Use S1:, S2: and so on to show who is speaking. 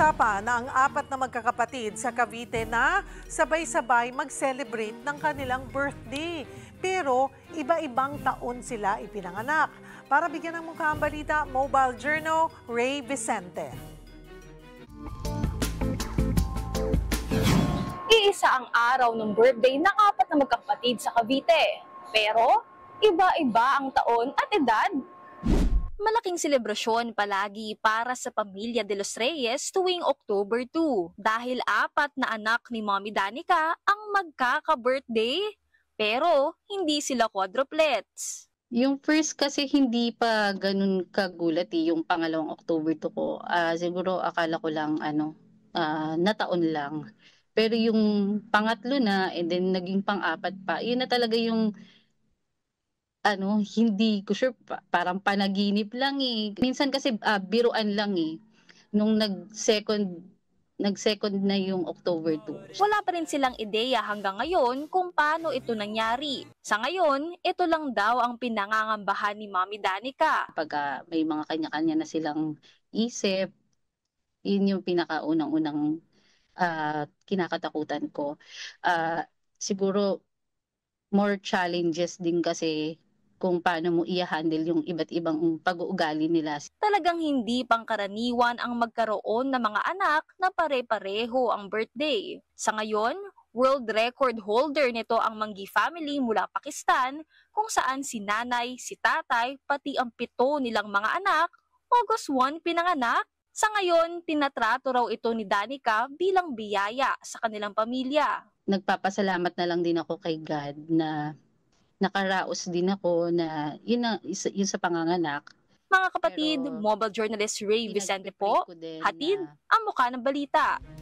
S1: Napag-usapan na ang apat na magkakapatid sa Cavite na sabay-sabay mag-celebrate ng kanilang birthday. Pero iba-ibang taon sila ipinanganak. Para bigyan ng mukha ang balita, Mobile Journal, Ray Vicente.
S2: Iisa ang araw ng birthday ng apat na magkakapatid sa Cavite. Pero iba-iba ang taon at edad. Malaking selebrasyon palagi para sa pamilya de los Reyes tuwing October 2 dahil apat na anak ni Mommy Danica ang magkaka-birthday. Pero hindi sila quadruplets.
S3: Yung first kasi hindi pa ganun kagulat yung pangalawang October 2 ko. Siguro akala ko lang nataon lang. Pero yung pangatlo na and then naging pang-apat pa, yun na talaga yung hindi ko sure, parang panaginip lang eh. Minsan kasi biruan lang eh. Nung nag-second na yung October 2.
S2: Wala pa rin silang ideya hanggang ngayon kung paano ito nangyari. Sa ngayon, ito lang daw ang pinangangambahan ni Mommy Danica.
S3: Pag may mga kanya-kanya na silang isip, yun yung pinakaunang-unang kinakatakutan ko. Siguro more challenges din kasi kung paano mo i-handle yung iba't ibang pag-uugali nila.
S2: Talagang hindi pangkaraniwan ang magkaroon ng mga anak na pare-pareho ang birthday. Sa ngayon, world record holder nito ang Manggi family mula Pakistan, kung saan si nanay, si tatay, pati ang 7 nilang mga anak, August 1 pinanganak. Sa ngayon, tinatrato raw ito ni Danica bilang biyaya sa kanilang pamilya.
S3: Nagpapasalamat na lang din ako kay God na nakaraos din ako na yun sa panganganak.
S2: Mga kapatid, mobile journalist Ray Vicente po, hatid ang mukha ng balita.